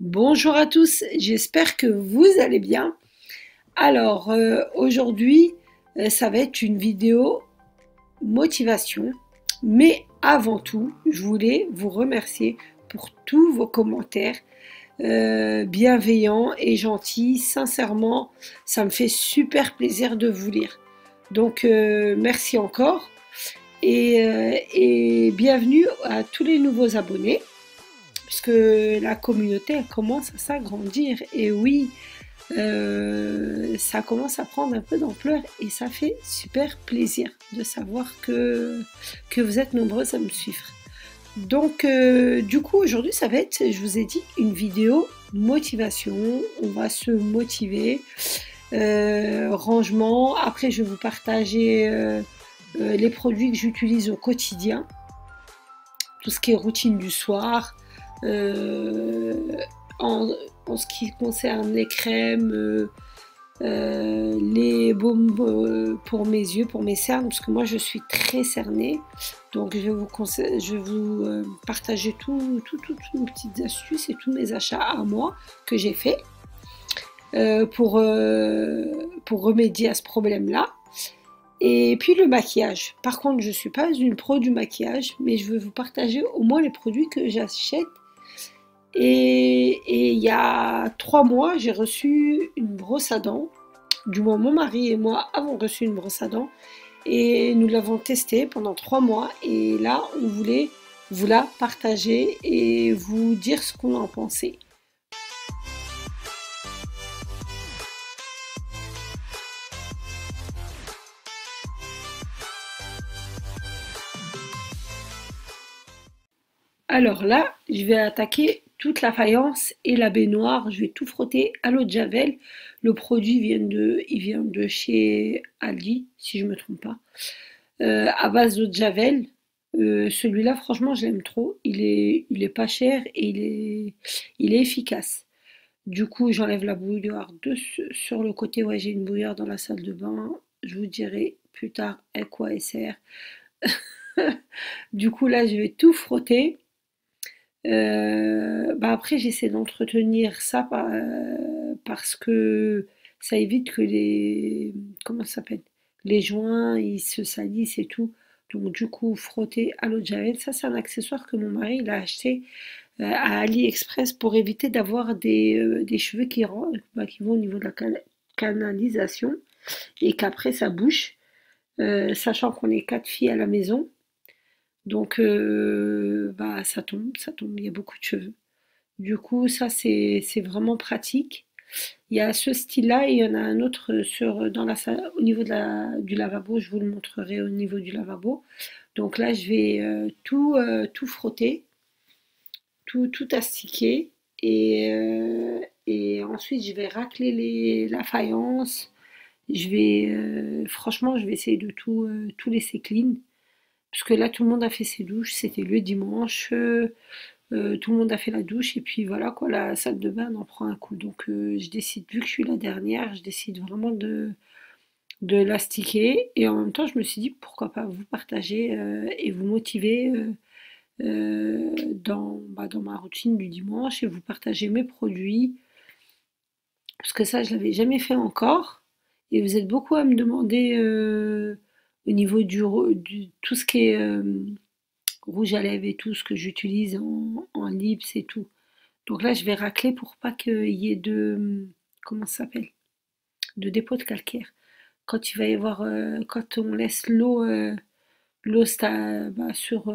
Bonjour à tous, j'espère que vous allez bien. Alors aujourd'hui, ça va être une vidéo motivation, mais avant tout, je voulais vous remercier pour tous vos commentaires bienveillants et gentils. Sincèrement, ça me fait super plaisir de vous lire. Donc merci encore et bienvenue à tous les nouveaux abonnés puisque la communauté elle commence à s'agrandir. Et oui, ça commence à prendre un peu d'ampleur et ça fait super plaisir de savoir que vous êtes nombreux à me suivre. Donc, du coup, aujourd'hui, ça va être, je vous ai dit, une vidéo motivation. On va se motiver. Rangement. Après, je vais vous partager les produits que j'utilise au quotidien. Tout ce qui est routine du soir. Euh, en, en ce qui concerne les crèmes, les baumes pour mes yeux, pour mes cernes, parce que moi je suis très cernée. Donc je vais vous partager toutes mes petites astuces et tous mes achats à moi que j'ai fait pour remédier à ce problème-là. Et puis le maquillage. Par contre, je ne suis pas une pro du maquillage, mais je veux vous partager au moins les produits que j'achète. Et il y a 3 mois, j'ai reçu une brosse à dents. Du moins, mon mari et moi avons reçu une brosse à dents. Et nous l'avons testée pendant 3 mois. Et là, on voulait vous la partager et vous dire ce qu'on en pensait. Alors là, je vais attaquer toute la faïence et la baignoire. Je vais tout frotter à l'eau de Javel. Le produit il vient de chez Aldi, si je ne me trompe pas. À base d'eau de Javel. Celui-là, franchement, je l'aime trop. Il est pas cher et il est efficace. Du coup, j'enlève la bouilloire sur le côté. Ouais, j'ai une bouilloire dans la salle de bain. Je vous dirai plus tard à quoi elle sert. Du coup, là, je vais tout frotter. Bah après, j'essaie d'entretenir ça parce que ça évite que comment ça s'appelle? Les joints, ils se salissent et tout. Donc du coup, frotter à l'eau de Javel, ça c'est un accessoire que mon mari il a acheté à AliExpress pour éviter d'avoir des cheveux qui vont au niveau de la canalisation et qu'après ça bouche, sachant qu'on est 4 filles à la maison. Donc, bah, ça tombe, il y a beaucoup de cheveux. Du coup, ça, c'est vraiment pratique. Il y a ce style-là et il y en a un autre dans la salle, au niveau du lavabo. Je vous le montrerai au niveau du lavabo. Donc là, je vais tout frotter, tout astiquer et ensuite, je vais racler la faïence. Franchement, je vais essayer de tout laisser clean. Parce que là, tout le monde a fait ses douches, c'était le dimanche, tout le monde a fait la douche, et puis voilà quoi, la salle de bain en prend un coup. Donc je décide, vu que je suis la dernière, je décide vraiment de l'astiquer. Et en même temps, je me suis dit, pourquoi pas vous partager et vous motiver dans ma routine du dimanche et vous partager mes produits. Parce que ça, je l'avais jamais fait encore. Et vous êtes beaucoup à me demander au niveau du tout ce qui est rouge à lèvres et tout, ce que j'utilise en lips et tout. Donc là, je vais racler pour pas qu'il y ait comment ça s'appelle? De dépôt de calcaire. Quand il va y avoir, quand on laisse l'eau bah, sur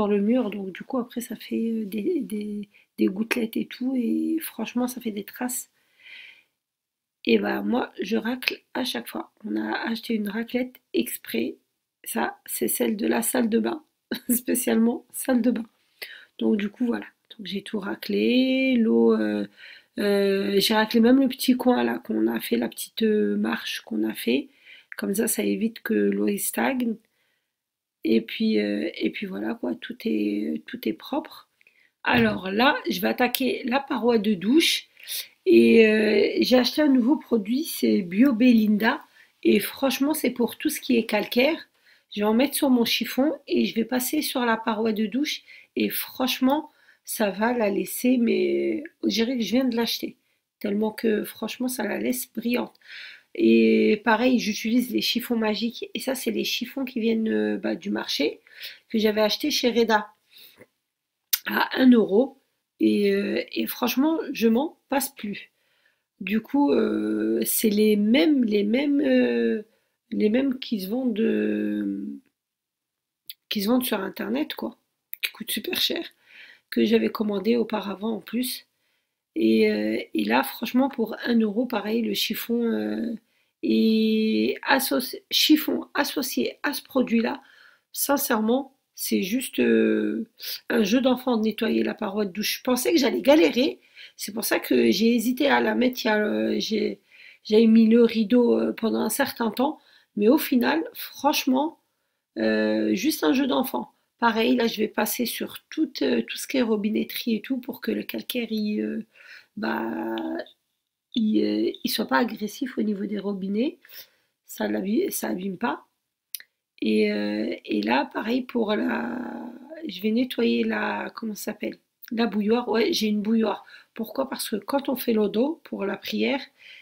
le mur, donc du coup après ça fait des gouttelettes et tout, et franchement ça fait des traces. Et bah moi je racle à chaque fois. On a acheté une raclette exprès. Ça, c'est celle de la salle de bain, spécialement salle de bain. Donc du coup voilà. Donc j'ai tout raclé, j'ai raclé même le petit coin là qu'on a fait, la petite marche qu'on a fait. Comme ça évite que l'eau stagne. Et puis voilà quoi, tout est propre. Alors là, je vais attaquer la paroi de douche. Et j'ai acheté un nouveau produit, c'est Bio Belinda. Et franchement, c'est pour tout ce qui est calcaire. Je vais en mettre sur mon chiffon et je vais passer sur la paroi de douche. Et franchement, ça va la laisser, mais je dirais que je viens de l'acheter. Tellement que franchement, ça la laisse brillante. Et pareil, j'utilise les chiffons magiques. Et ça, c'est les chiffons qui viennent bah, du marché que j'avais acheté chez Reda à 1 euro. Et franchement, je m'en passe plus. Du coup, c'est les mêmes qui se vendent sur Internet, quoi, qui coûtent super cher, que j'avais commandé auparavant en plus. Et là, franchement, pour 1 euro, pareil, le chiffon chiffon associé à ce produit-là, sincèrement, c'est juste un jeu d'enfant de nettoyer la paroi de douche. Je pensais que j'allais galérer. C'est pour ça que j'ai hésité à la mettre. J'avais mis le rideau pendant un certain temps. Mais au final, franchement, juste un jeu d'enfant. Pareil, là, je vais passer sur tout ce qui est robinetterie et tout pour que le calcaire bah, il soit pas agressif au niveau des robinets. Ça abîme pas. Et là, pareil pour je vais nettoyer comment ça s'appelle? La bouilloire. Ouais, j'ai une bouilloire. Pourquoi? Parce que quand on fait l'eau d'eau pour la prière,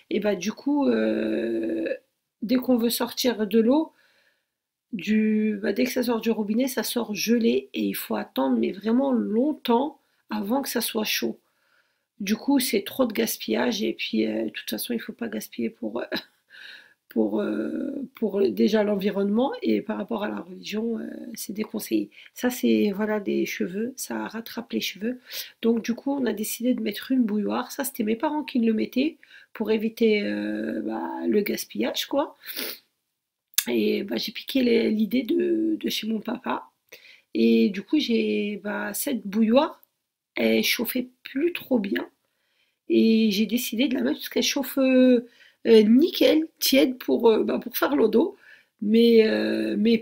et bah du coup, dès qu'on veut sortir de l'eau, dès que ça sort du robinet, ça sort gelé et il faut attendre, mais vraiment longtemps avant que ça soit chaud. Du coup, c'est trop de gaspillage et puis de toute façon, il faut pas gaspiller pour déjà l'environnement et par rapport à la religion, c'est déconseillé. Ça, c'est voilà des cheveux, ça rattrape les cheveux. Donc du coup, on a décidé de mettre une bouilloire. Ça, c'était mes parents qui le mettaient pour éviter bah, le gaspillage, quoi. Et bah, j'ai piqué l'idée de chez mon papa. Et du coup, cette bouilloire, elle chauffait plus trop bien. Et j'ai décidé de la mettre parce qu'elle chauffe nickel, tiède pour faire l'eau d'eau. Mais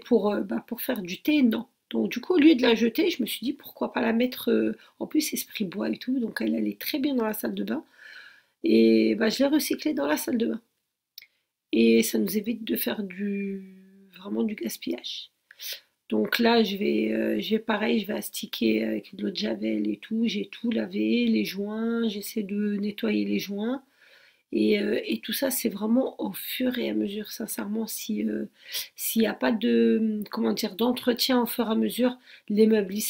pour faire du thé, non. Donc du coup, au lieu de la jeter, je me suis dit pourquoi pas la mettre. En plus, esprit bois et tout, donc elle allait très bien dans la salle de bain. Et bah, je l'ai recyclée dans la salle de bain. Et ça nous évite de faire vraiment du gaspillage. Donc là, je vais pareil, je vais astiquer avec de l'eau de javel et tout. J'ai tout lavé, les joints, j'essaie de nettoyer les joints. Et tout ça, c'est vraiment au fur et à mesure, sincèrement. S'il n'y a pas comment dire, d'entretien au fur et à mesure, les meubles ils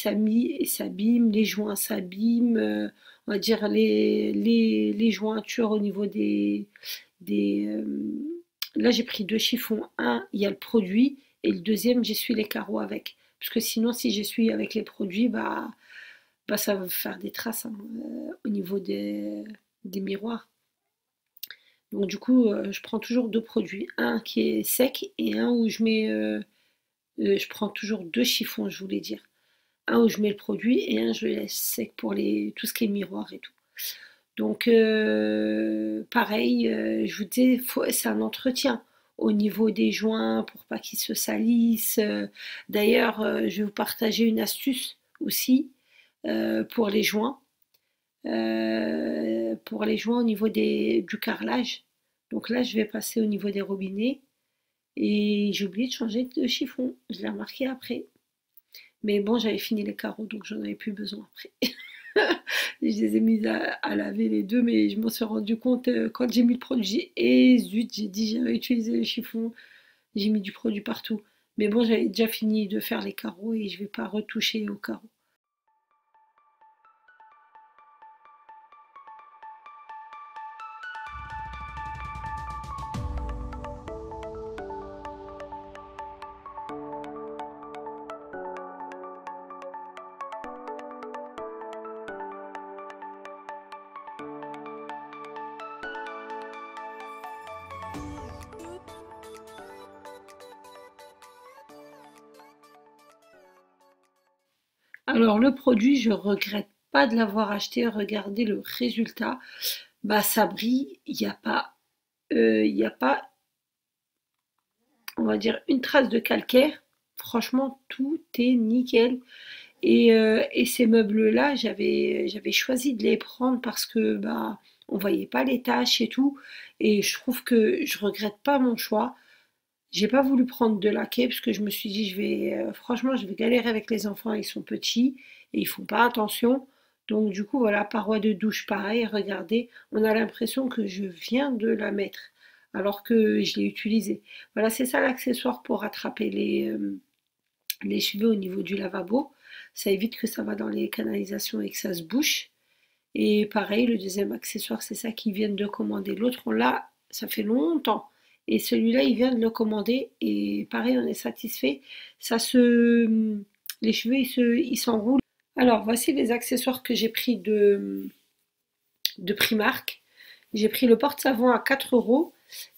s'abîment, les joints s'abîment, on va dire les jointures au niveau des là, j'ai pris deux chiffons. Un, il y a le produit, et le deuxième, j'essuie les carreaux avec. Parce que sinon, si j'essuie avec les produits, bah ça va faire des traces hein, au niveau des miroirs. Donc du coup, je prends toujours deux produits, un qui est sec et un où je prends toujours deux chiffons, je voulais dire. Un où je mets le produit et un je le laisse sec pour tout ce qui est miroir et tout. Donc pareil, je vous disais, c'est un entretien au niveau des joints pour pas qu'ils se salissent. D'ailleurs, je vais vous partager une astuce aussi pour les joints. Pour les joints au niveau du carrelage. Donc là, je vais passer au niveau des robinets et j'ai oublié de changer de chiffon. Je l'ai remarqué après. Mais bon, j'avais fini les carreaux, donc j'en avais plus besoin après. Je les ai mis à laver les deux, mais je m'en suis rendu compte quand j'ai mis le produit. Et zut, j'ai dit j'avais utilisé le chiffon, j'ai mis du produit partout. Mais bon, j'avais déjà fini de faire les carreaux et je vais pas retoucher aux carreaux. Alors le produit, je regrette pas de l'avoir acheté. Regardez le résultat. Bah ça brille. Il y a pas, on va dire, une trace de calcaire. Franchement, tout est nickel. Et ces meubles-là, j'avais choisi de les prendre parce que bah on voyait pas les taches et tout. Et je trouve que je regrette pas mon choix. J'ai pas voulu prendre de laquais parce que je me suis dit franchement je vais galérer avec les enfants, ils sont petits et ils font pas attention. Donc du coup, voilà, paroi de douche pareil, regardez, on a l'impression que je viens de la mettre alors que je l'ai utilisée. Voilà, c'est ça l'accessoire pour rattraper les cheveux au niveau du lavabo. Ça évite que ça va dans les canalisations et que ça se bouche. Et pareil, le deuxième accessoire, c'est ça qu'ils viennent de commander. L'autre, on l'a, ça fait longtemps. Et celui-là, il vient de le commander. Et pareil, on est satisfait. Les cheveux, ils s'enroulent. Alors, voici les accessoires que j'ai pris de Primark. J'ai pris le porte-savon à 4 euros.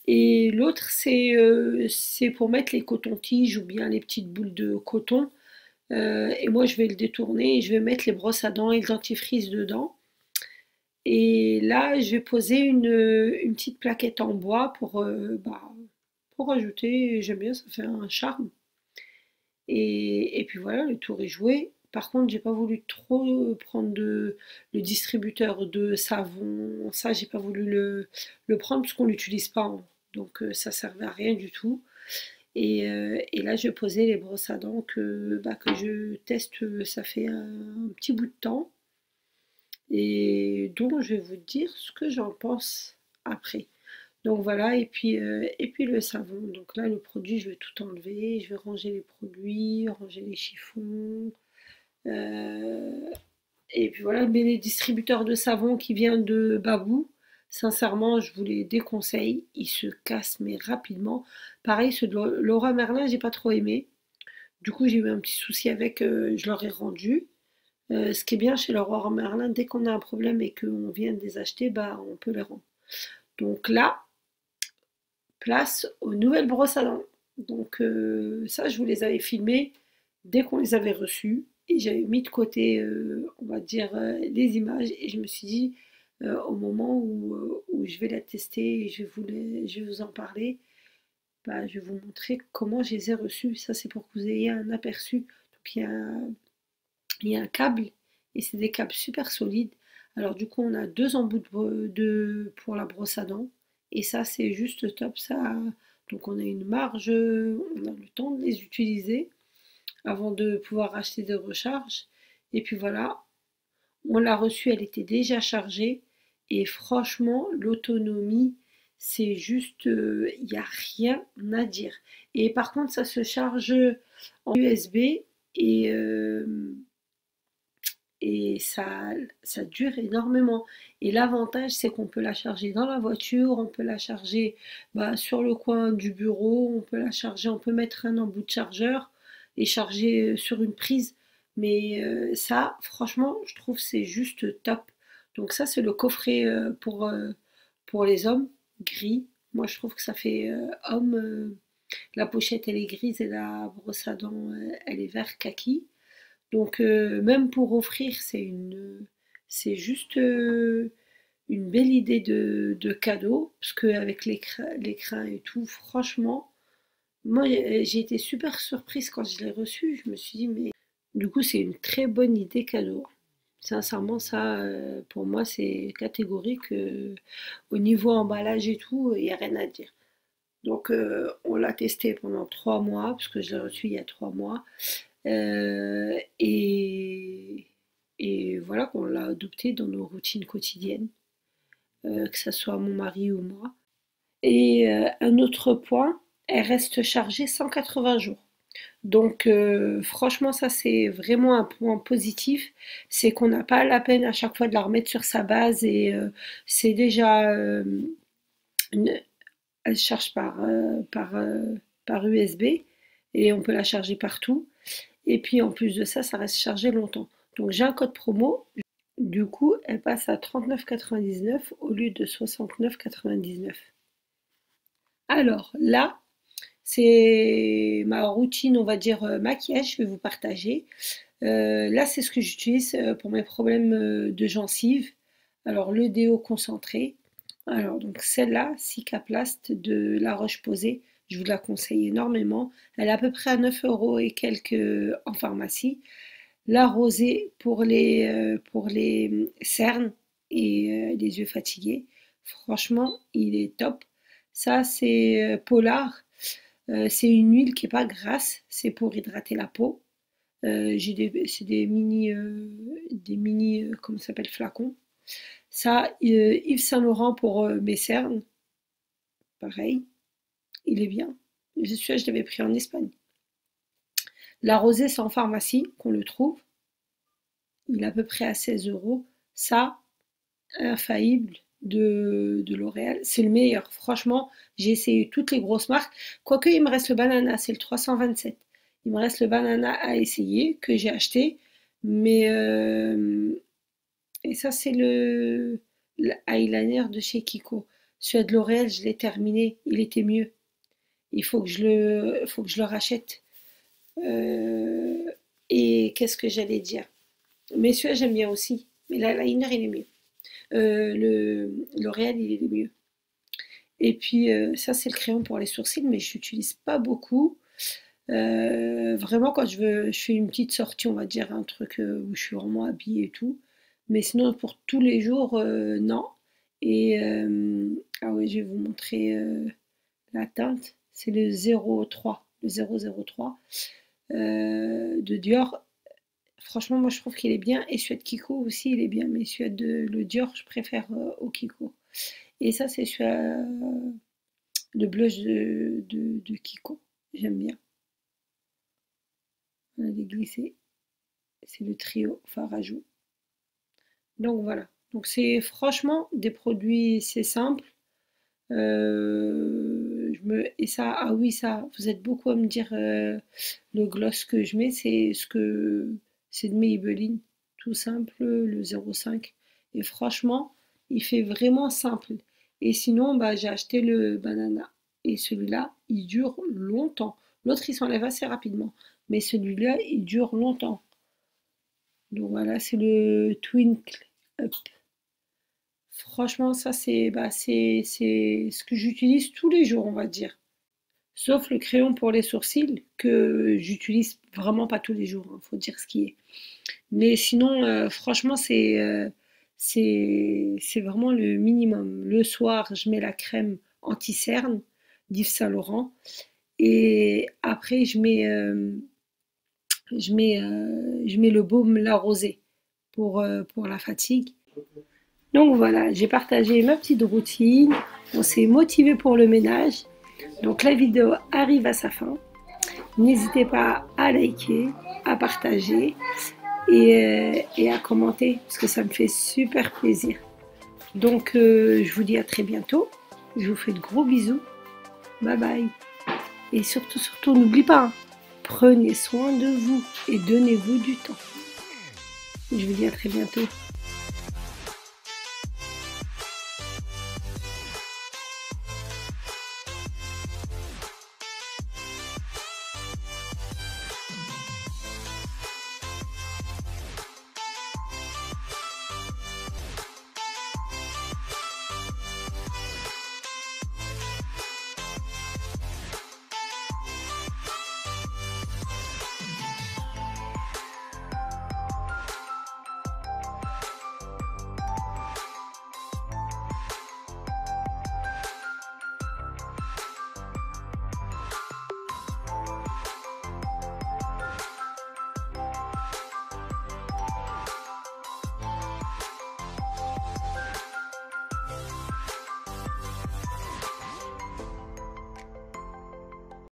Et l'autre, c'est pour mettre les cotons-tiges ou bien les petites boules de coton. Et moi, je vais le détourner et je vais mettre les brosses à dents et le dentifrice dedans. Et là, je vais poser une petite plaquette en bois pour ajouter. J'aime bien, ça fait un charme. Et puis voilà, le tour est joué. Par contre, j'ai pas voulu trop prendre le distributeur de savon. Ça, j'ai pas voulu le prendre parce qu'on l'utilise pas, hein. Donc ça servait à rien du tout. Et là, je vais poser les brosses à dents que je teste, ça fait un petit bout de temps. Et donc, je vais vous dire ce que j'en pense après. Donc voilà, et puis le savon. Donc là, le produit, je vais tout enlever. Je vais ranger les produits, ranger les chiffons. euh, et puis voilà, mais les distributeurs de savon qui viennent de Babou, sincèrement, je vous les déconseille. Ils se cassent, mais rapidement. Pareil, ceux de Laura Merlin, j'ai pas trop aimé. Du coup, j'ai eu un petit souci avec, je leur ai rendu. Ce qui est bien chez Leroy Merlin, dès qu'on a un problème et qu'on vient de les acheter, bah, on peut les rendre. Donc là, place aux nouvelles brosses à dents. Donc ça, je vous les avais filmés dès qu'on les avait reçus. Et j'avais mis de côté, on va dire, les images. Et je me suis dit, au moment où je vais la tester et je vais vous en parler, bah, je vais vous montrer comment je les ai reçus. Ça, c'est pour que vous ayez un aperçu. Donc il y a un câble et c'est des câbles super solides. Alors du coup, on a deux embouts pour la brosse à dents et ça, c'est juste top. Ça, donc on a une marge, on a le temps de les utiliser avant de pouvoir acheter des recharges. Et puis voilà, on l'a reçue, elle était déjà chargée et franchement, l'autonomie, c'est juste, il n'y a rien à dire. Et par contre, ça se charge en USB et et ça dure énormément. Et l'avantage, c'est qu'on peut la charger dans la voiture, on peut la charger sur le coin du bureau, on peut la charger, on peut mettre un embout de chargeur et charger sur une prise. Mais ça, franchement, je trouve c'est juste top. Donc ça, c'est le coffret pour les hommes, gris. Moi, je trouve que ça fait homme. La pochette, elle est grise et la brosse à dents, elle est vert kaki. Donc même pour offrir, c'est juste une belle idée de cadeau, parce qu'avec l'écran et tout, franchement, moi j'ai été super surprise quand je l'ai reçu. Je me suis dit, mais du coup, c'est une très bonne idée cadeau. Sincèrement, ça, pour moi, c'est catégorique. Au niveau emballage et tout, il n'y a rien à dire. Donc, on l'a testé pendant 3 mois, parce que je l'ai reçu il y a 3 mois. Euh, et, et voilà qu'on l'a adopté dans nos routines quotidiennes, que ce soit mon mari ou moi. Et un autre point, elle reste chargée 180 jours. Donc franchement, ça c'est vraiment un point positif, c'est qu'on n'a pas la peine à chaque fois de la remettre sur sa base et c'est déjà une- elle se charge par USB et on peut la charger partout. Et puis en plus de ça, ça reste chargé longtemps. Donc j'ai un code promo. Du coup, elle passe à 39,99 au lieu de 69,99. Alors là, c'est ma routine, on va dire maquillage, je vais vous partager. Là, c'est ce que j'utilise pour mes problèmes de gencives. Alors le déo concentré. Alors donc celle-là, Cicaplast de La Roche-Posay, je vous la conseille énormément. Elle est à peu près à 9 euros et quelques en pharmacie. La rosée pour les cernes et les yeux fatigués. Franchement, il est top. Ça, c'est Polar. C'est une huile qui est pas grasse, c'est pour hydrater la peau. C'est des mini, comment ça s'appelle, flacons. Ça, Yves Saint Laurent pour mes cernes, pareil, il est bien. Celui-là, je l'avais pris en Espagne. La rosée, c'est en pharmacie qu'on le trouve. Il est à peu près à 16 euros. Ça, infaillible de L'Oréal. C'est le meilleur. Franchement, j'ai essayé toutes les grosses marques. Quoique, il me reste le banana, c'est le 327. Il me reste le banana à essayer, que j'ai acheté. Mais, et ça, c'est le eyeliner de chez Kiko. Celui de L'Oréal, je l'ai terminé. Il était mieux. Faut que je le rachète. Euh, et qu'est-ce que j'allais dire? Mais celui-là, j'aime bien aussi. Mais l'eyeliner, il est mieux. Le L'Oréal, il est mieux. Et puis, ça, c'est le crayon pour les sourcils, mais je n'utilise pas beaucoup. Vraiment, quand je fais une petite sortie, on va dire, un truc où je suis vraiment habillée et tout. Mais sinon, pour tous les jours, non. Et, ah oui, je vais vous montrer la teinte. C'est le 03, le 003 de Dior. Franchement, moi, je trouve qu'il est bien. Et celui de Kiko aussi, il est bien. Mais celui de le Dior, je préfère au Kiko. Et ça, c'est le blush de Kiko. J'aime bien. On a déglissé. C'est le trio Farajou. Donc voilà. Donc c'est franchement des produits, c'est simple. Et ça, ah oui, ça, vous êtes beaucoup à me dire le gloss que je mets, c'est de Maybelline, tout simple, le 05. Et franchement, il fait vraiment simple. Et sinon, bah, j'ai acheté le banana. Et celui-là, il dure longtemps. L'autre, il s'enlève assez rapidement. Mais celui-là, il dure longtemps. Donc voilà, c'est le Twinkle Up. Franchement, ça, c'est ce que j'utilise tous les jours, on va dire. Sauf le crayon pour les sourcils, que j'utilise vraiment pas tous les jours, hein, faut dire ce qui est. Mais sinon, franchement, c'est vraiment le minimum. Le soir, je mets la crème anti-cerne d'Yves Saint Laurent. Et après, je mets le baume La Rosée pour la fatigue. Donc voilà, j'ai partagé ma petite routine. On s'est motivé pour le ménage. Donc la vidéo arrive à sa fin. N'hésitez pas à liker, à partager et à commenter parce que ça me fait super plaisir. Donc je vous dis à très bientôt. Je vous fais de gros bisous. Bye bye. Et surtout, surtout, n'oubliez pas, hein, prenez soin de vous et donnez-vous du temps. Je vous dis à très bientôt.